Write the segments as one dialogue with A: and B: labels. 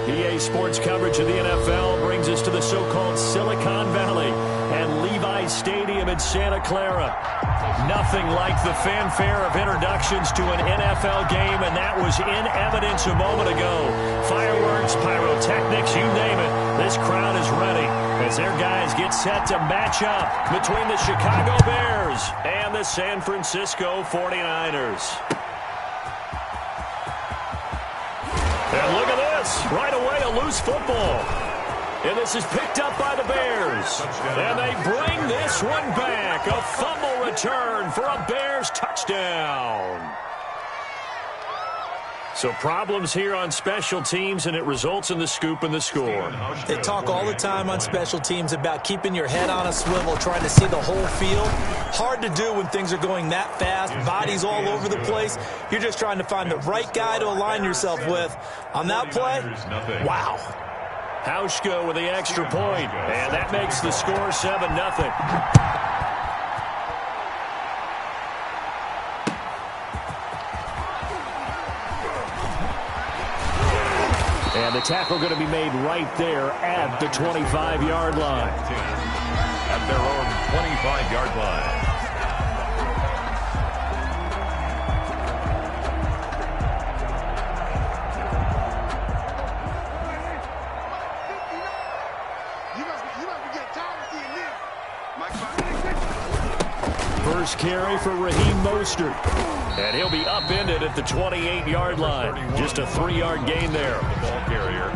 A: EA Sports coverage of the NFL brings us to the so-called Silicon Valley and Levi's Stadium in Santa Clara. Nothing like the fanfare of introductions to an NFL game, and that was in evidence a moment ago. Fireworks, pyrotechnics, you name it. This crowd is ready as their guys get set to match up between the Chicago Bears and the San Francisco 49ers. And look at this. Right away, a loose football. And this is picked up by the Bears. And they bring this one back. A fumble return for a Bears touchdown. So problems here on special teams, and it results in the scoop and the score.
B: They talk all the time on special teams about keeping your head on a swivel, trying to see the whole field. Hard to do when things are going that fast, bodies all over the place. You're just trying to find the right guy to align yourself with. On that play, wow.
A: Hauschka with the extra point, and that makes the score 7-0. And the tackle going to be made right there at the 25-yard line.
C: At their own 25-yard line.
A: First carry for Raheem Mostert. And he'll be upended at the 28-yard line. Just a 3-yard gain there.
C: Ball carrier.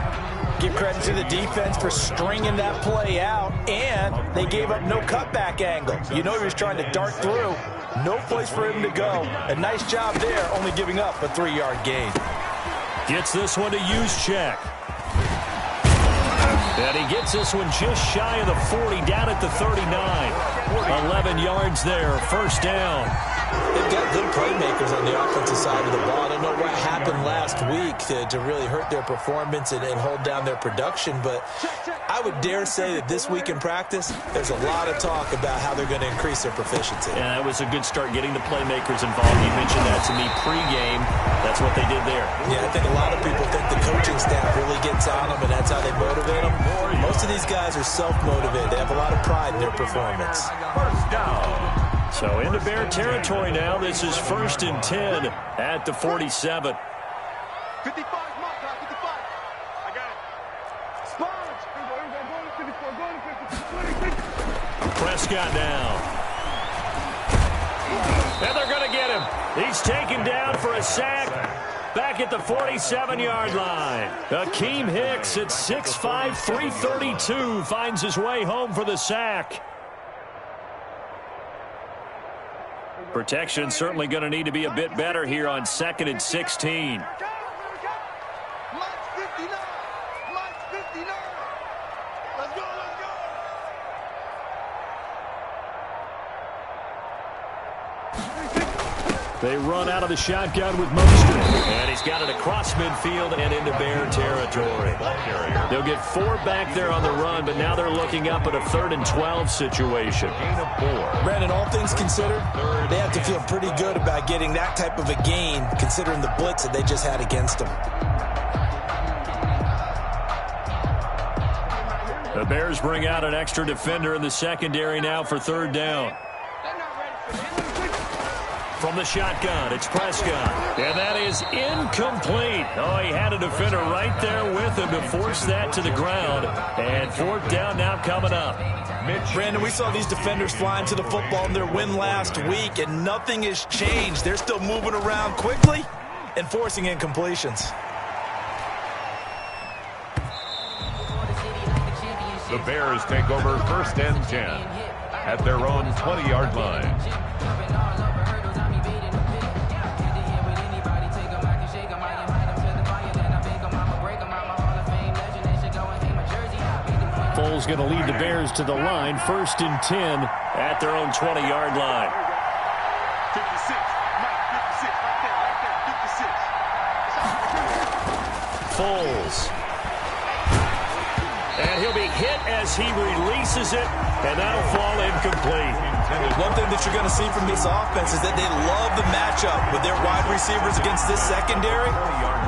B: Give credit to the defense for stringing that play out, and they gave up no cutback angle. You know he was trying to dart through. No place for him to go. A nice job there, only giving up a 3-yard gain.
A: Gets this one to Juszczyk. And he gets this one just shy of the 40, down at the 39. 11 yards there, first down.
B: They've got good playmakers on the offensive side of the ball. I don't know what happened last week to really hurt their performance and hold down their production, but I would dare say that this week in practice, there's a lot of talk about how they're going to increase their proficiency.
A: Yeah, that was a good start getting the playmakers involved. You mentioned that to me pregame. That's what they did there.
B: Yeah, I think a lot of people think the coaching staff really gets on them, and that's how they motivate them. Most of these guys are self-motivated. They have a lot of pride in their performance.
C: First down.
A: So into Bear territory now. This is 1st and 10 at the 47.
D: 55, mark, 55. I got it. Sponge.
A: Prescott now. And they're going to get him. He's taken down for a sack. Back at the 47-yard line. Akeem Hicks at 6'5", 332 finds his way home for the sack. Protection certainly going to need to be a bit better here on 2nd and 16. They run out of the shotgun with Mostert. And he's got it across midfield and into Bear territory. They'll get 4 back there on the run, but now they're looking up at a 3rd and 12 situation.
C: Gain of 4.
B: Brandon, all things considered, they have to feel pretty good about getting that type of a gain, considering the blitz that they just had against them.
A: The Bears bring out an extra defender in the secondary now for 3rd down. From the shotgun, it's Prescott. And that is incomplete. Oh, he had a defender right there with him to force that to the ground. And 4th down now coming up.
B: Brandon, we saw these defenders flying to the football in their win last week, and nothing has changed. They're still moving around quickly and forcing incompletions.
C: The Bears take over 1st and 10 at their own 20-yard line.
A: Foles going to lead the Bears to the line. 1st and 10 at their own 20-yard line.
D: 56, Mike, 56, right there, 56.
A: Foles. And he'll be hit as he releases it, and that'll fall incomplete.
B: One thing that you're going to see from this offense is that they love the matchup with their wide receivers against this secondary.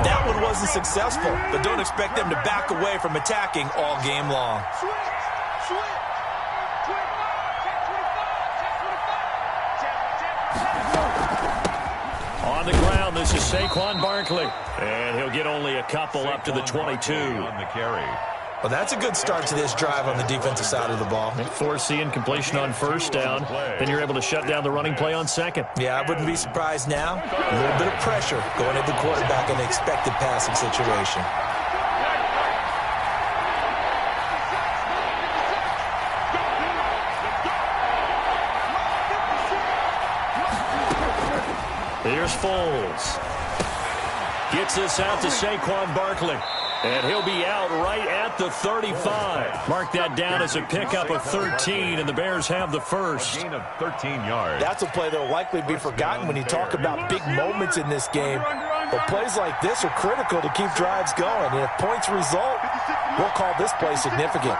B: That one was wasn't successful, but don't expect them to back away from attacking all game long.
A: On the ground, this is Saquon Barkley. And he'll get only a couple up to the 22.
C: On the carry.
B: Well, that's a good start to this drive on the defensive side of the ball.
A: Forcing incompletion on first down. Then you're able to shut down the running play on second.
B: Yeah, I wouldn't be surprised now. A little bit of pressure going at the quarterback in the expected passing situation.
A: Here's Foles. Gets this out to Saquon Barkley. And he'll be out right at the 35. Mark that down as a pickup of 13, and the Bears have the first.
C: Gain of 13 yards.
B: That's a play that will likely be forgotten when you talk about big moments in this game. But plays like this are critical to keep drives going. And if points result, we'll call this play significant.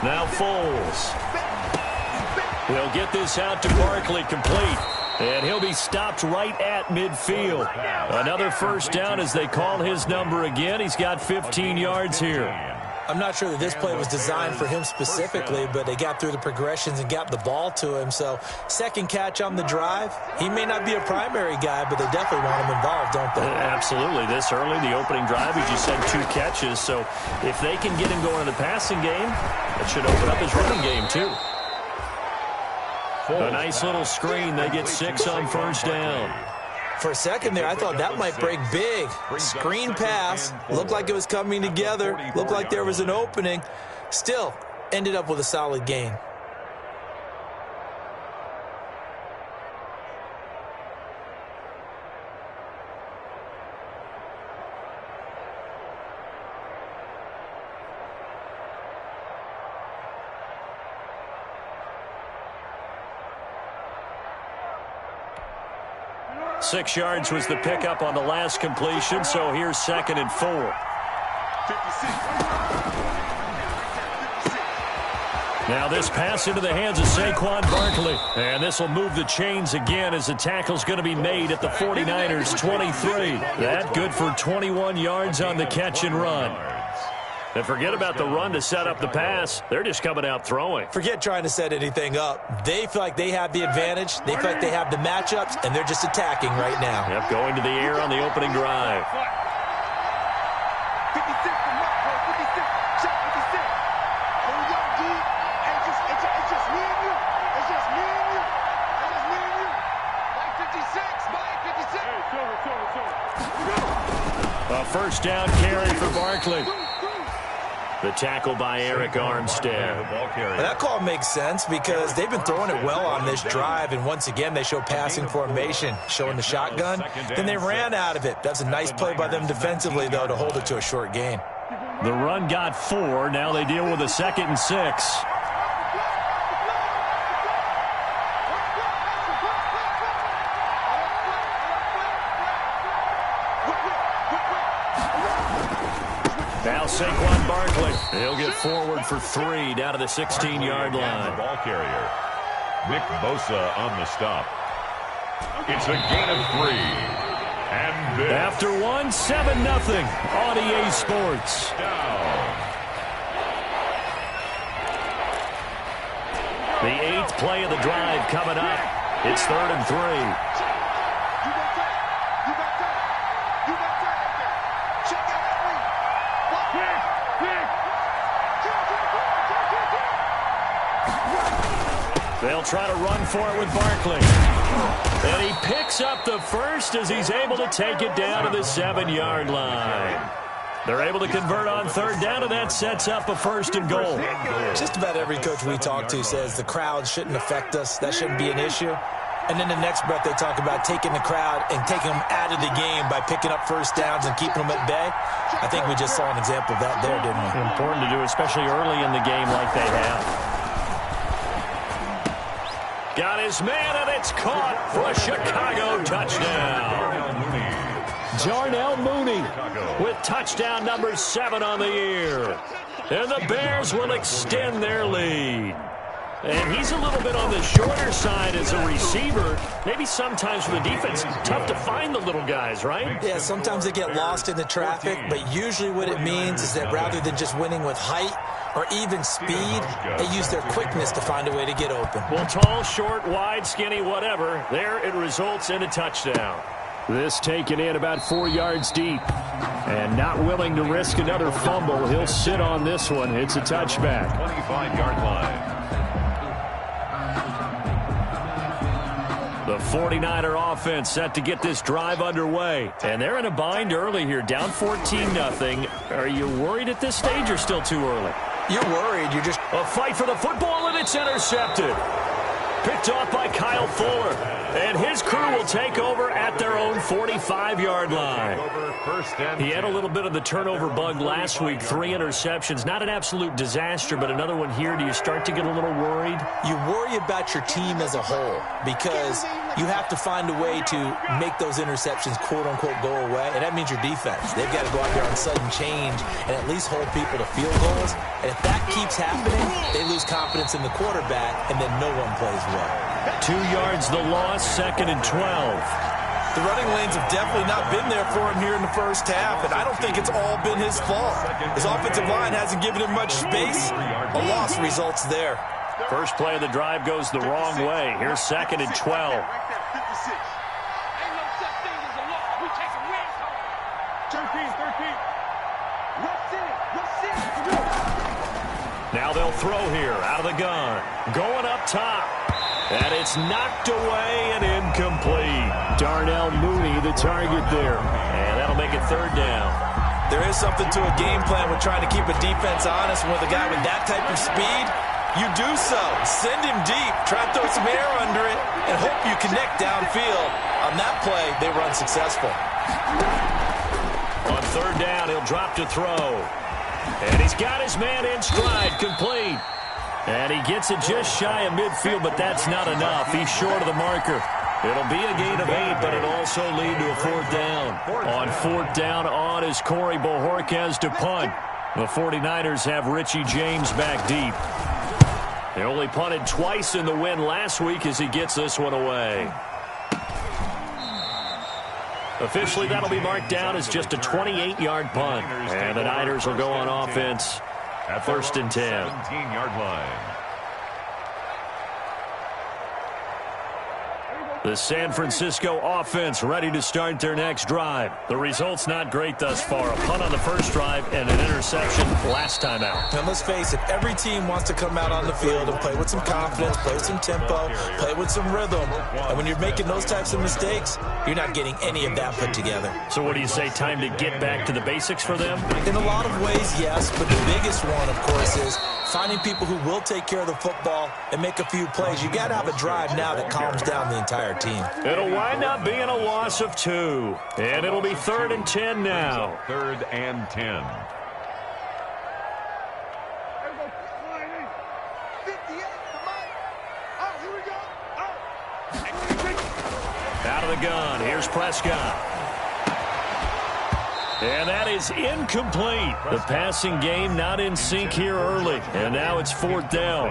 A: Now Foles. He'll get this out to Barkley, complete. And he'll be stopped right at midfield. Another first down as they call his number again. He's got 15 yards here.
B: I'm not sure that this play was designed for him specifically, but they got through the progressions and got the ball to him. So second catch on the drive. He may not be a primary guy, but they definitely want him involved, don't they?
A: Absolutely. This early, the opening drive, as you said, 2 catches. So if they can get him going in the passing game, that should open up his running game too. A nice little screen. They get 6 on first down.
B: For a second there, I thought that might break big. Screen pass. Looked like it was coming together. Looked like there was an opening. Still, ended up with a solid gain.
A: Six yards was the pickup on the last completion, so here's 2nd and 4. Now this pass into the hands of Saquon Barkley. And this will move the chains again as the tackle's going to be made at the 49ers 23. That good for 21 yards on the catch and run. And forget about the run to set up the pass. They're just coming out throwing.
B: Forget trying to set anything up. They feel like they have the advantage. They feel like they have the matchups, and they're just attacking right now.
A: Yep, going to the air on the opening drive.
D: 56 from Marco, 56. Check 56. Hold on, G. It's just me and you. It's just me and you. It's just me and you. Mike 56. Mike 56. Hey,
A: A first down carry for Barkley. The tackle by Eric Armstead.
B: Well, that call makes sense because they've been throwing it well on this drive, and once again they show passing formation, showing the shotgun. Then they ran out of it. That's a nice play by them defensively, though, to hold it to a short gain.
A: The run got 4. Now they deal with a 2nd and 6. Now Saquon Barkley. He'll get forward for 3 down to the 16-yard line.
C: Ball carrier. Nick Bosa on the stop. It's a gain of 3. And this.
A: After 1, 7-0 on EA Sports. The 8th play of the drive coming up. It's 3rd and 3. They'll try to run for it with Barkley. And he picks up the first as he's able to take it down to the 7-yard line. They're able to convert on 3rd down, and that sets up a 1st and goal.
B: Just about every coach we talk to says the crowd shouldn't affect us. That shouldn't be an issue. And then the next breath they talk about taking the crowd and taking them out of the game by picking up first downs and keeping them at bay. I think we just saw an example of that there, didn't we?
A: Important to do, especially early in the game like they have. Got his man, and it's caught for a Chicago touchdown. Jarnell Mooney with touchdown number 7 on the year. And the Bears will extend their lead. And he's a little bit on the shorter side as a receiver. Maybe sometimes for the defense, tough to find the little guys, right?
B: Yeah, sometimes they get lost in the traffic, but usually what it means is that rather than just winning with height or even speed, they use their quickness to find a way to get open.
A: Well, tall, short, wide, skinny, whatever, there it results in a touchdown. This taken in about 4 yards deep. And not willing to risk another fumble. He'll sit on this one. It's a touchback.
C: 25-yard line.
A: The 49er offense set to get this drive underway. And they're in a bind early here, down 14-0. Are you worried at this stage or still too early?
B: You're worried. You're just...
A: A fight for the football, and it's intercepted. Picked off by Kyle Fuller. And his crew will take over at their own 45-yard line. He had a little bit of the turnover bug last week, 3 interceptions. Not an absolute disaster, but another one here. Do you start to get a little worried?
B: You worry about your team as a whole because you have to find a way to make those interceptions, quote-unquote, go away, and that means your defense. They've got to go out there on sudden change and at least hold people to field goals. And if that keeps happening, they lose confidence in the quarterback, and then no one plays well.
A: 2 yards the loss, 2nd and 12.
B: The running lanes have definitely not been there for him here in the first half, and I don't think it's all been his fault. His offensive line hasn't given him much space. A loss results there.
A: First play of the drive goes the wrong way. Here's 2nd and 12. Now they'll throw here out of the gun. Going up top. And it's knocked away and incomplete. Darnell Mooney, the target there. And that'll make it 3rd down.
B: There is something to a game plan with trying to keep a defense honest. With a guy with that type of speed, you do so. Send him deep. Try to throw some air under it and hope you connect downfield. On that play, they run successful.
A: On 3rd down, he'll drop to throw. And he's got his man in stride, complete. And he gets it just shy of midfield, but that's not enough. He's short of the marker. It'll be a gain of 8, but it'll also lead to a 4th down. On 4th down on is Corey Bojorquez to punt. The 49ers have Richie James back deep. They only punted twice in the win last week as he gets this one away. Officially, that'll be marked down as just a 28-yard punt. And the Niners will go on offense at 1st and 10.
C: 17-yard line.
A: The San Francisco offense ready to start their next drive. The result's not great thus far. A punt on the first drive and an interception last time out.
B: And let's face it, every team wants to come out on the field and play with some confidence, play with some tempo, play with some rhythm. And when you're making those types of mistakes, you're not getting any of that put together.
A: So what do you say, time to get back to the basics for them?
B: In a lot of ways, yes, but the biggest one, of course, is finding people who will take care of the football and make a few plays. You got to have a drive now that calms down the entire team.
A: It'll wind up being a loss of 2. And it'll be 3rd and 10 now.
C: 3rd and 10.
A: Out of the gun. Here's Prescott. And that is incomplete. The passing game not in sync here early. And now it's 4th down.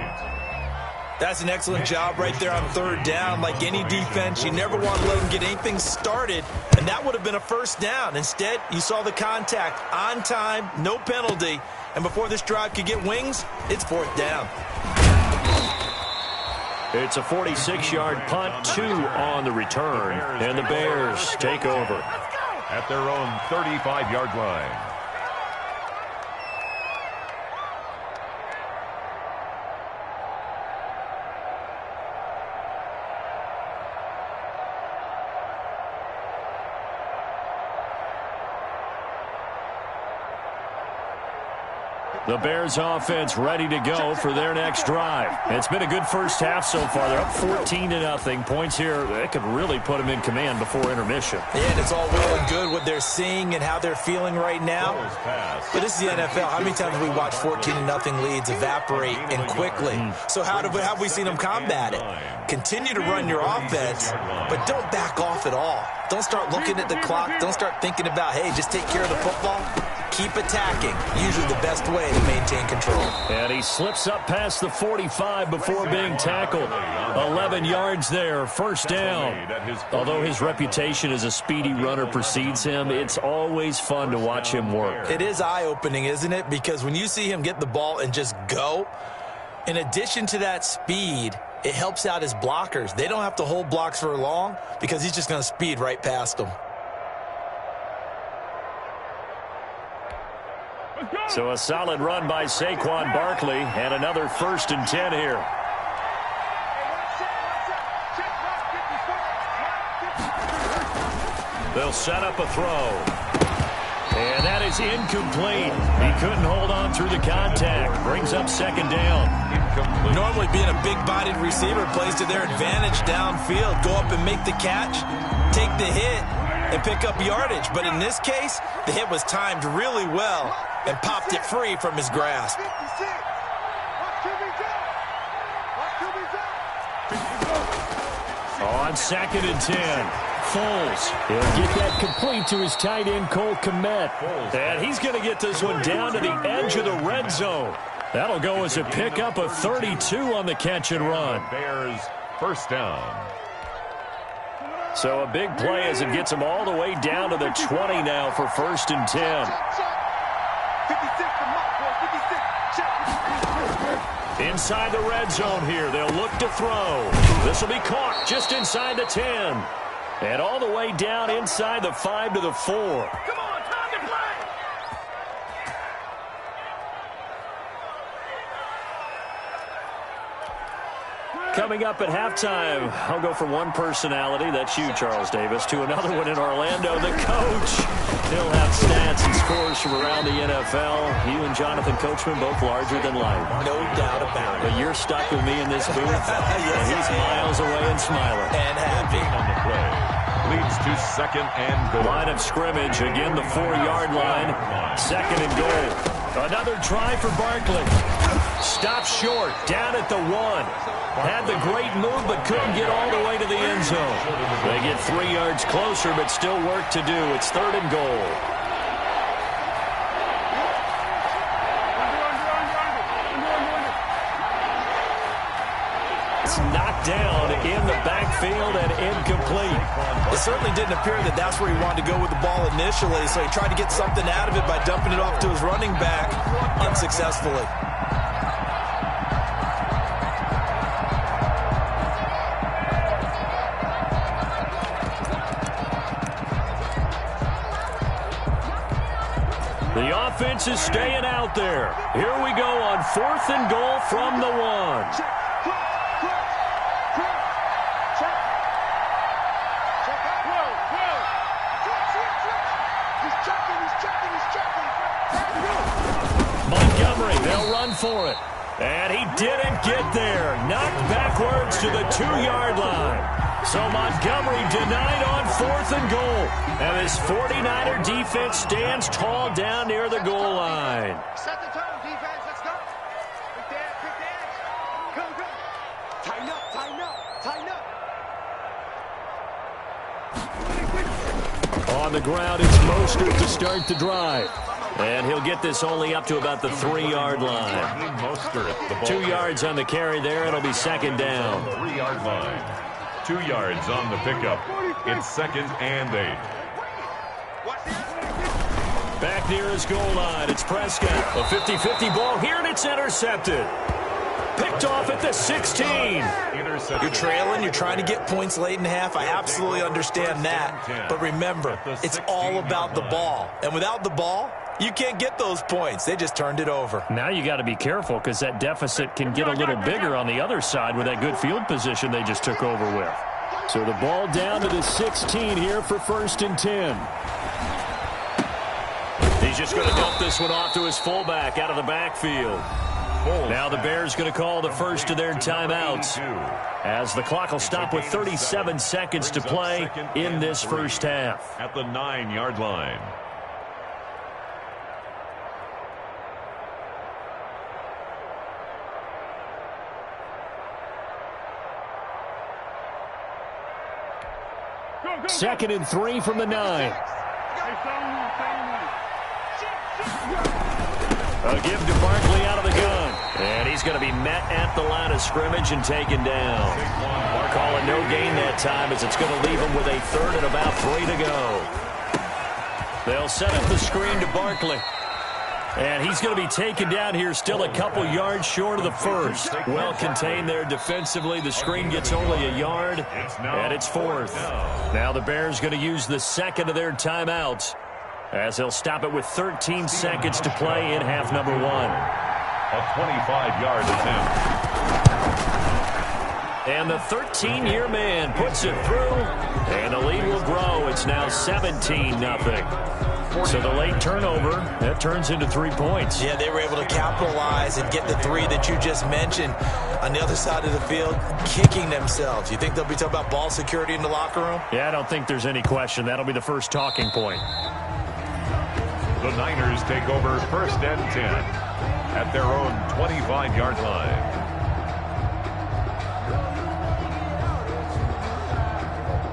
B: That's an excellent job right there on 3rd down. Like any defense, you never want to let them get anything started, and that would have been a 1st down. Instead, you saw the contact on time, no penalty, and before this drive could get wings, it's 4th down.
A: It's a 46-yard punt, 2 on the return, and the Bears take over
C: at their own 35-yard line.
A: The Bears offense ready to go for their next drive. It's been a good first half so far. They're up 14-0. Points here, that could really put them in command before intermission.
B: Yeah, and it's all well and good what they're seeing and how they're feeling right now. But this is the NFL. How many times have we watched 14-0 leads evaporate and quickly? So how have we seen them combat it? Continue to run your offense, but don't back off at all. Don't start looking at the clock. Don't start thinking about, hey, just take care of the football. keep attacking. Usually the best way to maintain control.
A: And he slips up past the 45 before being tackled. 11 yards there, first down. Although his reputation as a speedy runner precedes him, it's always fun to watch him work.
B: It is eye-opening, isn't it? Because when you see him get the ball and just go, in addition to that speed, it helps out his blockers. They don't have to hold blocks for long because he's just going to speed right past them.
A: So a solid run by Saquon Barkley and another 1st and 10 here. They'll set up a throw. And that is incomplete. He couldn't hold on through the contact. Brings up 2nd down. Incomplete.
B: Normally being a big-bodied receiver plays to their advantage downfield. Go up and make the catch, take the hit, and pick up yardage. But in this case, the hit was timed really well and popped it free from his grasp.
A: On 2nd and 10. Foles. He'll get that complete to his tight end, Cole Kmet. And he's going to get this one down to the edge of the red zone. That'll go as a pickup of 32 on the catch and run.
C: Bears, 1st down.
A: So a big play as it gets him all the way down to the 20 now for 1st and 10. Inside the red zone here. They'll look to throw. This will be caught just inside the 10. And all the way down inside the 5 to the 4.
D: Come on, time to play.
A: Coming up at halftime, I'll go from one personality, that's you, Charles Davis, to another one in Orlando, the coach. He'll have stats and scores from around the NFL. You and Jonathan Coachman both larger than life.
B: No doubt about it.
A: But you're stuck with me in this booth. And he's miles away and smiling.
B: And happy.
C: On the play. Leads to 2nd and goal.
A: Line of scrimmage, again the 4-yard line. 2nd and goal. Another try for Barkley. Stopped short, down at the 1. Had the great move, but couldn't get all the way to the end zone. They get 3 yards closer, but still work to do. It's 3rd and goal. It's knocked down in the backfield and incomplete.
B: It certainly didn't appear that that's where he wanted to go with the ball initially, so he tried to get something out of it by dumping it off to his running back unsuccessfully.
A: The offense is staying out there. Here we go on 4th and goal from the 1. Montgomery, they'll run for it. And he didn't get there. Knocked backwards to the 2-yard line. So Montgomery denied on 4th and goal. And this 49er defense stands tall down near the goal line.
D: Set the tone, defense. Let's go. Quick dance, quick dance. Come, come. Tighten up, tighten up, tighten up.
A: On the ground, it's Mostert to start the drive. And he'll get this only up to about the 3-yard line. 2 yards on the carry there. It'll be 2nd down.
C: 3-yard line. 2 yards on the pickup. It's 2nd and 8.
A: Back near his goal line, it's Prescott. A 50-50 ball here, and it's intercepted. Picked off at the 16.
B: You're trailing, you're trying to get points late in half. I absolutely understand that. But remember, it's all about the ball. And without the ball, you can't get those points. They just turned it over.
A: Now you got to be careful because that deficit can get a little bigger on the other side with that good field position they just took over with. So the ball down to the 16 here for 1st and 10. He's just going to dump this one off to his fullback out of the backfield. Now the Bears going to call the first of their timeouts as the clock will stop with 37 seconds to play in this first half.
C: At the 9-yard line.
A: Second and 3 from the 9. A give to Barkley out of the gun. And he's going to be met at the line of scrimmage and taken down. Calling no gain that time as it's going to leave him with a third and about 3 to go. They'll set up the screen to Barkley. And he's going to be taken down here, still a couple yards short of the first. Well contained there defensively. The screen gets only a yard, and it's fourth. Now the Bears going to use the second of their timeouts as they'll stop it with 13 seconds to play in half number 1.
C: A 25-yard attempt.
A: And the 13-year man puts it through, and the lead will grow. It's now 17-0. So the late turnover, that turns into 3 points.
B: Yeah, they were able to capitalize and get the 3 that you just mentioned. On the other side of the field, kicking themselves. You think they'll be talking about ball security in the locker room?
A: Yeah, I don't think there's any question. That'll be the first talking point.
C: The Niners take over 1st and 10 at their own 25-yard line.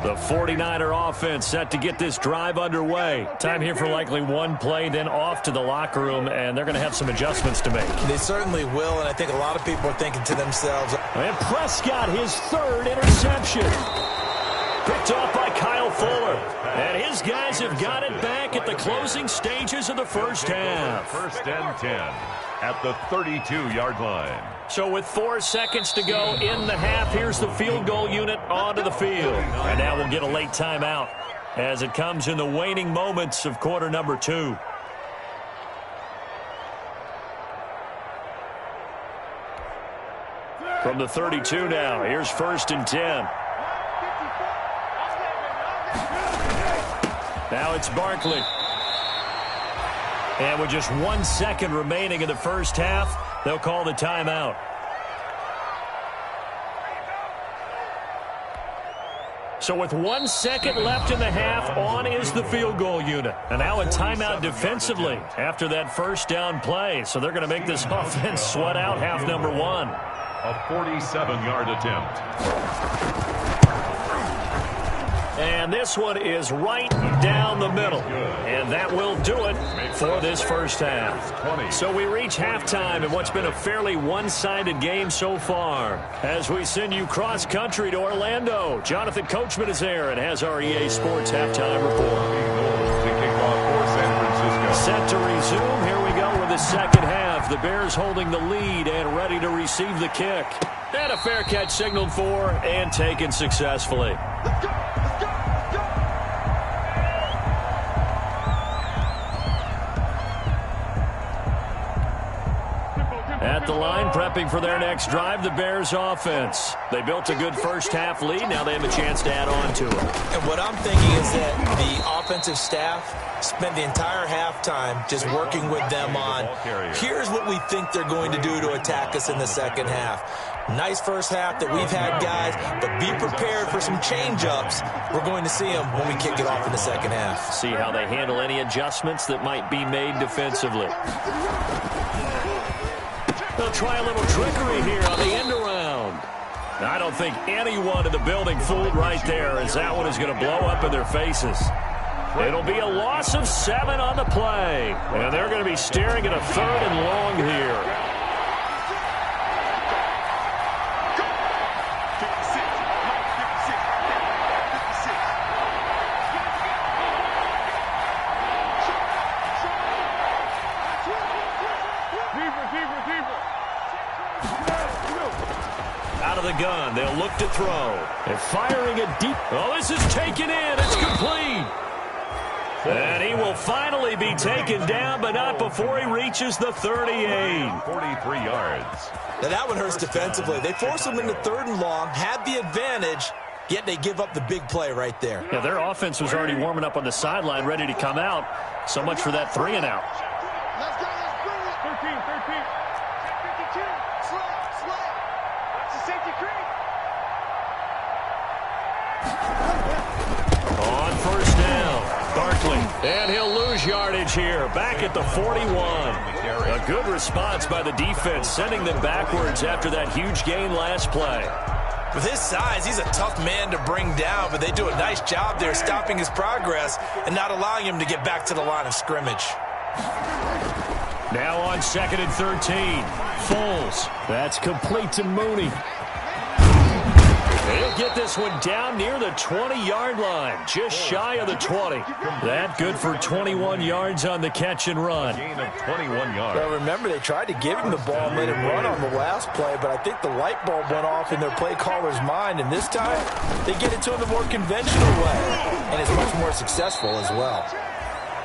A: The 49er offense set to get this drive underway. Time here for likely one play, then off to the locker room, and they're going to have some adjustments to make.
B: They certainly will, and I think a lot of people are thinking to themselves.
A: And Prescott, his 3rd interception. Picked off by Kyle Fuller. And his guys have got it back at the closing stages of the first half.
C: 1st and 10 at the 32-yard line.
A: So with 4 seconds to go in the half, here's the field goal unit onto the field. And now we'll get a late timeout as it comes in the waning moments of quarter number 2. From the 32 now, here's 1st and 10. Now it's Barkley. And with just 1 second remaining in the first half, they'll call the timeout. So with 1 second left in the half, on is the field goal unit. And now a timeout defensively after that first down play. So they're going to make this offense sweat out half number 1.
C: A 47-yard attempt.
A: And this one is right down the middle. And that will do it for this first half. So we reach halftime in what's been a fairly one-sided game so far. As we send you cross-country to Orlando, Jonathan Coachman is there and has our EA Sports halftime report.
C: To kick off for San Francisco.
A: Set to resume. Here we go with the second half. The Bears holding the lead and ready to receive the kick. And a fair catch signaled for and taken successfully.
D: Let's go!
A: At the line, prepping for their next drive, the Bears offense. They built a good first half lead. Now they have a chance to add on to it.
B: And what I'm thinking is that the offensive staff spent the entire halftime just working with them on, here's what we think they're going to do to attack us in the second half. Nice first half that we've had, guys, but be prepared for some change-ups. We're going to see them when we kick it off in the second half.
A: See how they handle any adjustments that might be made defensively. They'll try a little trickery here on the end around. I don't think anyone in the building fooled right there, as that one is going to blow up in their faces. It'll be a loss of 7 on the play. And they're going to be staring at a 3rd and long here. Out of the gun, they'll look to throw. They're firing it deep. Oh, this is taken in. It's complete. And he will finally be taken down, but not before he reaches the 38.
C: 43 yards.
B: Now that one hurts defensively. They force him into 3rd and long, had the advantage, yet they give up the big play right there.
A: Yeah, their offense was already warming up on the sideline, ready to come out. So much for that 3 and out.
D: Let's go, let's bring it. 13, 52, slide. That's the safety creek.
A: On first down, Barkley. And he'll lose yardage here, back at the 41. A good response by the defense, sending them backwards after that huge gain last play.
B: With his size, he's a tough man to bring down, but they do a nice job there stopping his progress and not allowing him to get back to the line of scrimmage.
A: Now on 2nd and 13. Foles. That's complete to Mooney. He'll get this one down near the 20-yard line, just shy of the 20. That good for 21 yards on the catch and run.
C: Gain of 21 yards.
B: Well, remember, they tried to give him the ball and let him run on the last play, but I think the light bulb went off in their play caller's mind, and this time they get it to him the more conventional way, and it's much more successful as well.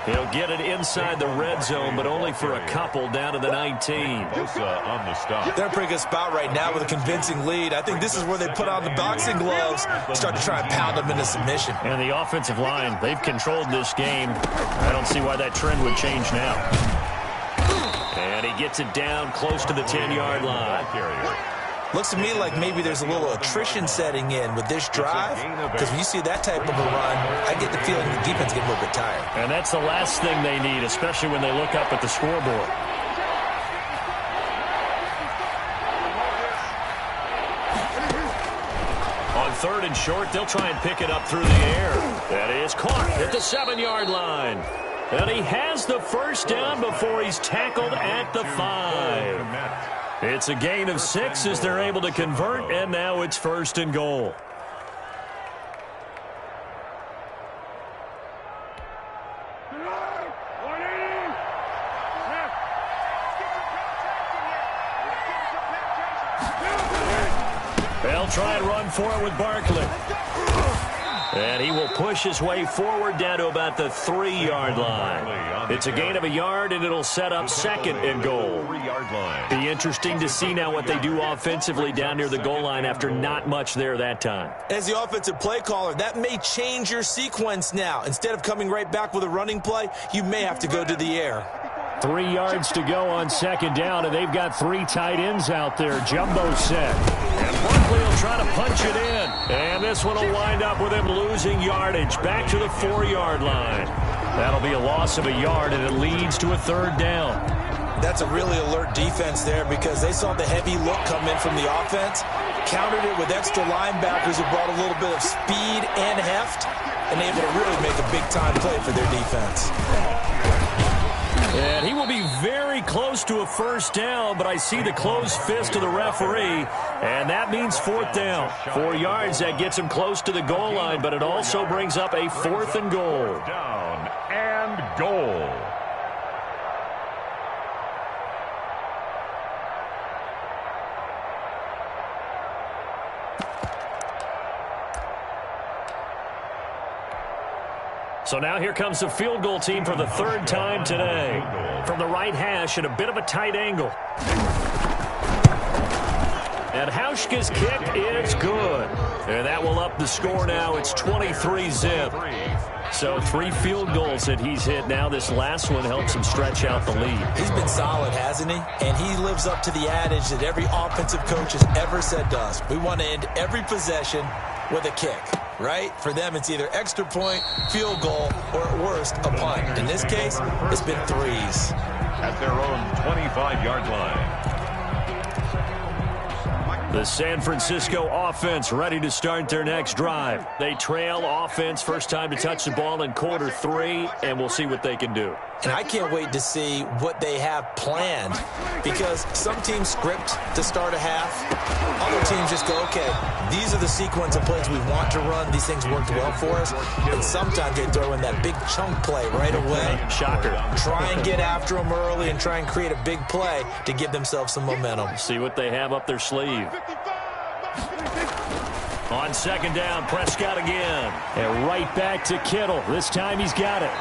A: He'll get it inside the red zone, but only for a couple down to the 19.
C: Bosa on the stop.
B: They're in a pretty good spot right now with a convincing lead. I think this is where they put on the boxing gloves, start to try and pound them into submission.
A: And the offensive line, they've controlled this game. I don't see why that trend would change now. And he gets it down close to the 10-yard line.
B: Looks to me like maybe there's a little attrition setting in with this drive, because when you see that type of a run, I get the feeling the defense getting a little bit tired.
A: And that's the last thing they need, especially when they look up at the scoreboard. On 3rd and short, they'll try and pick it up through the air. That is caught at the 7-yard line. And he has the first down before he's tackled at the 5. It's a gain of 6 as they're able to convert, and now it's 1st and goal. They'll try and run for it with Barkley. And he will push his way forward down to about the 3-yard line. It's a gain of a yard, and it'll set up 2nd and goal. Be interesting to see now what they do offensively down near the goal line after not much there that time.
B: As the offensive play caller, that may change your sequence now. Instead of coming right back with a running play, you may have to go to the air.
A: 3 yards to go on 2nd down, and they've got 3 tight ends out there. Jumbo set. And Barkley will try to punch it in. And this one will wind up with him losing yardage back to the 4-yard line. That'll be a loss of a yard, and it leads to a 3rd down.
B: That's a really alert defense there because they saw the heavy look come in from the offense, countered it with extra linebackers who brought a little bit of speed and heft, and able to really make a big-time play for their defense.
A: And he will be very close to a 1st down, but I see the closed fist of the referee, and that means 4th down. 4 yards, that gets him close to the goal line, but it also brings up a 4th and goal.
C: Down and goal.
A: So now here comes the field goal team for the 3rd time today. From the right hash at a bit of a tight angle. And Hauschka's kick is good. And that will up the score now. It's 23-zip. So 3 field goals that he's hit. Now this last one helps him stretch out the lead.
B: He's been solid, hasn't he? And he lives up to the adage that every offensive coach has ever said to us. We want to end every possession with a kick. Right? For them, it's either extra point, field goal, or at worst, a punt. In this case, it's been 3s.
C: At their own 25-yard line.
A: The San Francisco offense ready to start their next drive. They trail offense, first time to touch the ball in quarter 3, and we'll see what they can do.
B: And I can't wait to see what they have planned, because some teams script to start a half. Other teams just go, okay, these are the sequence of plays we want to run. These things worked well for us. And sometimes they throw in that big chunk play right away.
A: Shocker.
B: Try and get after them early and try and create a big play to give themselves some momentum.
A: See what they have up their sleeve. On 2nd down, Prescott again. And right back to Kittle. This time he's got it.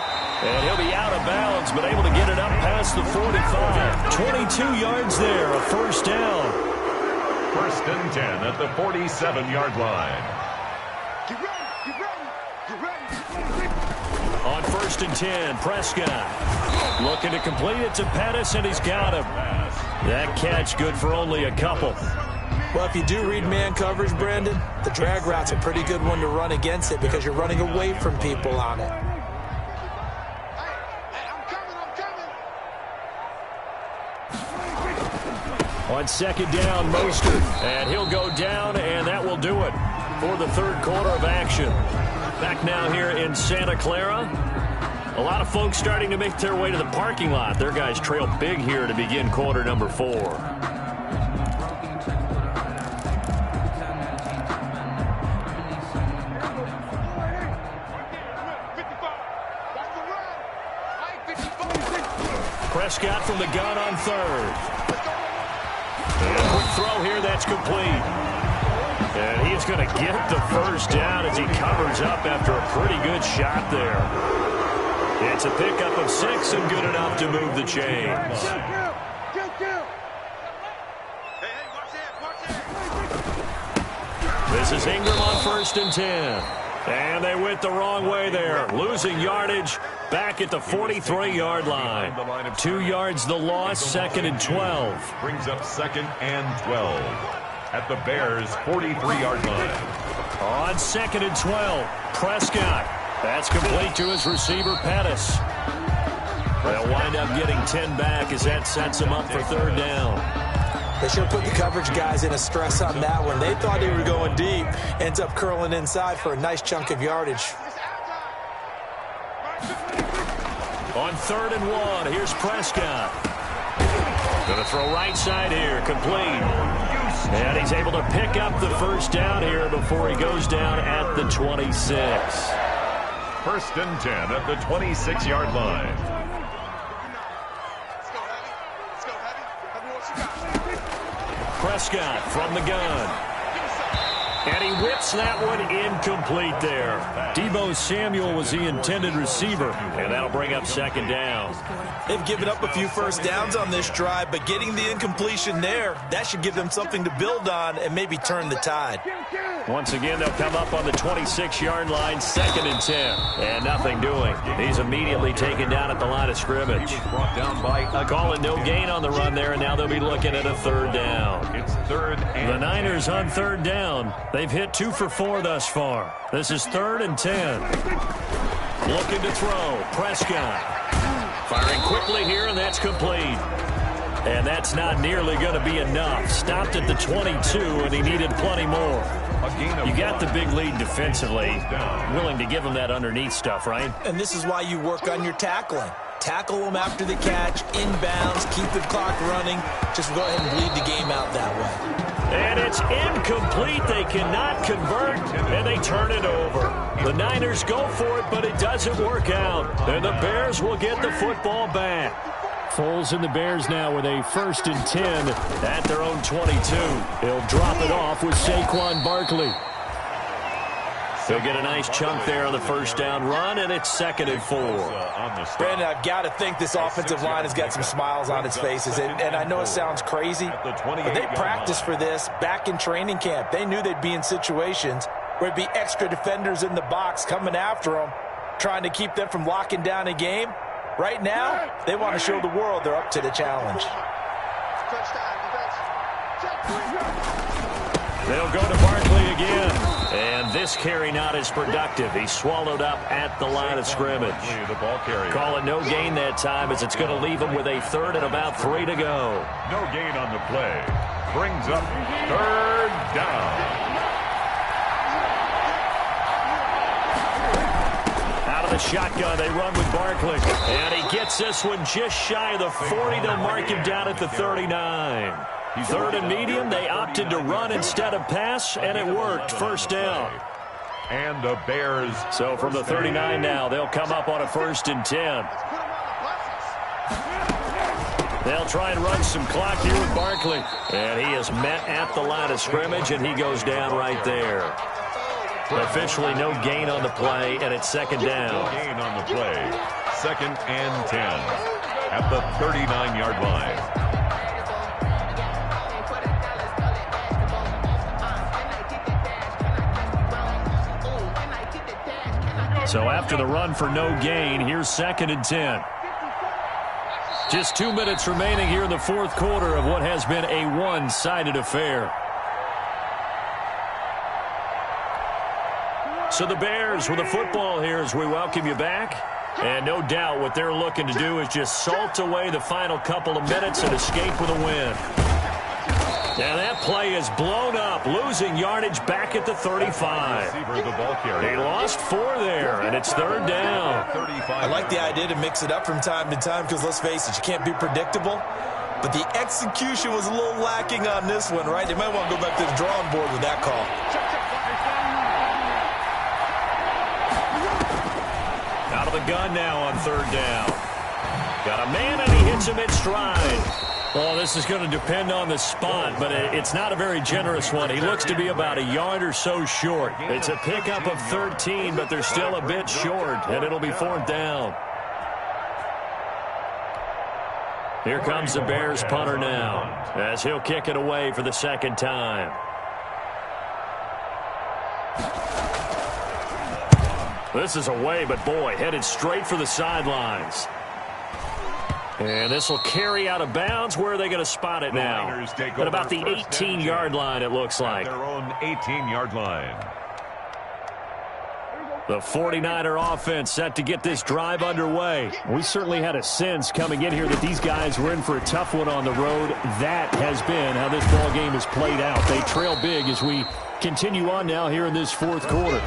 A: And he'll be out of bounds, but able to get it up past the 45. 22 yards there, a 1st down.
C: 1st and 10 at the 47-yard line.
A: On 1st and 10, Prescott looking to complete it to Pettis, and he's got him. That catch good for only a couple.
B: Well, if you do read man coverage, Brandon, the drag route's a pretty good one to run against it because you're running away from people on it.
A: On 2nd down, Mostert. And he'll go down, and that will do it for the 3rd quarter of action. Back now here in Santa Clara. A lot of folks starting to make their way to the parking lot. Their guys trail big here to begin quarter number 4. Prescott from the gun on third. And a quick throw here, that's complete. And he's going to get the first down as he covers up after a pretty good shot there. It's a pickup of 6 and good enough to move the chains. This is Ingram on 1st and 10. And they went the wrong way there, losing yardage back at the 43-yard line. 2 yards the loss, 2nd and 12.
C: Brings up 2nd and 12 at the Bears' 43-yard line.
A: On 2nd and 12, Prescott. That's complete to his receiver, Pettis. They'll wind up getting 10 back as that sets them up for 3rd down.
B: They should have put the coverage guys in a stress on that one. They thought they were going deep. Ends up curling inside for a nice chunk of yardage.
A: On 3rd and 1, here's Prescott. Going to throw right side here, complete. And he's able to pick up the first down here before he goes down at the 26.
C: 1st and 10 at the 26-yard line.
A: Prescott from the gun. And he whips that one incomplete there. Deebo Samuel was the intended receiver, and that'll bring up 2nd down.
B: They've given up a few first downs on this drive, but getting the incompletion there, that should give them something to build on and maybe turn the tide.
A: Once again, they'll come up on the 26-yard line, 2nd and 10. And nothing doing. He's immediately taken down at the line of scrimmage. Call it no gain on the run there, and now they'll be looking at a 3rd down.
C: It's 3rd and
A: the Niners on 3rd down. They've hit 2 for 4 thus far. This is 3rd and 10. Looking to throw. Prescott. Firing quickly here, and that's complete. And that's not nearly going to be enough. Stopped at the 22, and he needed plenty more. You got the big lead defensively. Willing to give him that underneath stuff, right?
B: And this is why you work on your tackling. Tackle them after the catch, inbounds, keep the clock running. Just go ahead and bleed the game out that way.
A: And it's incomplete. They cannot convert, and they turn it over. The Niners go for it, but it doesn't work out. And the Bears will get the football back. Foles and the Bears now with a 1st and 10 at their own 22. He'll drop it off with Saquon Barkley. They'll get a nice chunk there on the first down run, and it's 2nd and 4.
B: Brandon, I've got to think this offensive line has got some smiles on its faces. And I know it sounds crazy, but they practiced for this back in training camp. They knew they'd be in situations where it'd be extra defenders in the box coming after them, trying to keep them from locking down a game. Right now, they want to show the world they're up to the challenge.
A: They'll go to Barkley again. And this carry not as productive. He's swallowed up at the line of scrimmage. Call it no gain that time as it's going to leave him with a 3rd and about 3 to go.
C: No gain on the play. Brings up 3rd down.
A: Out of the shotgun, they run with Barkley. And he gets this one just shy of the 40. They'll mark him down at the 39. 3rd and medium, they opted to run instead of pass, and it worked. 1st down.
C: And the Bears.
A: So from the 39 now, they'll come up on a 1st and 10. They'll try and run some clock here with Barkley. And he is met at the line of scrimmage, and he goes down right there. Officially no gain on the play, and it's 2nd down.
C: No gain on the play. 2nd and 10 at the 39-yard line.
A: So after the run for no gain, here's 2nd and 10. Just 2 minutes remaining here in the 4th quarter of what has been a one-sided affair. So the Bears with the football here as we welcome you back. And no doubt what they're looking to do is just salt away the final couple of minutes and escape with a win. And that play is blown up, losing yardage back at the 35. They lost 4 there, and it's 3rd down.
B: I like the idea to mix it up from time to time because, let's face it, you can't be predictable. But the execution was a little lacking on this one, right? They might want to go back to the drawing board with that call.
A: Out of the gun now on 3rd down. Got a man, and he hits him in stride. Oh, this is going to depend on the spot, but it's not a very generous one. He looks to be about a yard or so short. It's a pickup of 13, but they're still a bit short, and it'll be 4th down. Here comes the Bears punter now, as he'll kick it away for the 2nd time. This is away, but boy, headed straight for the sidelines. And this will carry out of bounds. Where are they going to spot it now? At about the 18-yard line, it looks like.
C: Their own 18-yard line.
A: The 49er offense set to get this drive underway. We certainly had a sense coming in here that these guys were in for a tough one on the road. That has been how this ball game has played out. They trail big as we continue on now here in this 4th quarter.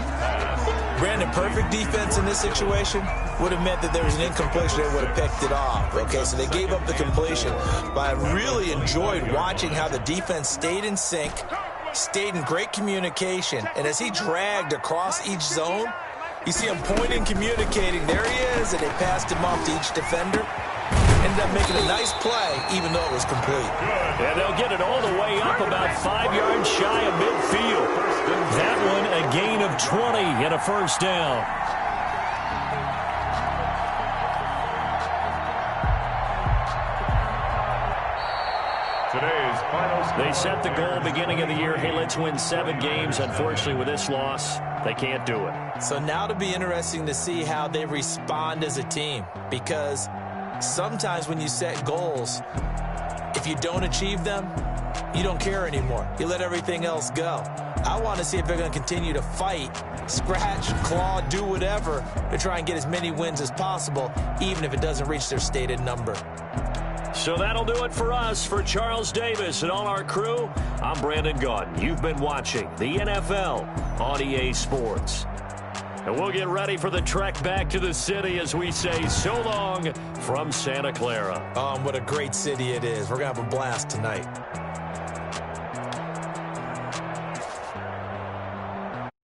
B: Brandon, perfect defense in this situation would have meant that there was an incompletion. They would have picked it off. Okay, so they gave up the completion. But I really enjoyed watching how the defense stayed in sync, stayed in great communication. And as he dragged across each zone, you see him pointing, communicating. There he is, and they passed him off to each defender. Ended up making a nice play, even though it was complete.
A: And they'll get it all the way up about 5 yards shy of midfield. That one a gain of 20 and a 1st down. They set the goal beginning of the year. Hey, let's win 7 games. Unfortunately, with this loss, they can't do it.
B: So now it'll be interesting to see how they respond as a team, because sometimes when you set goals, if you don't achieve them, you don't care anymore. You let everything else go. I want to see if they're going to continue to fight, scratch, claw, do whatever to try and get as many wins as possible, even if it doesn't reach their stated number.
A: So that'll do it for us. For Charles Davis and all our crew, I'm Brandon Gaudin. You've been watching the NFL on EA Sports. And we'll get ready for the trek back to the city as we say so long from Santa Clara.
B: What a great city it is. We're going to have a blast tonight.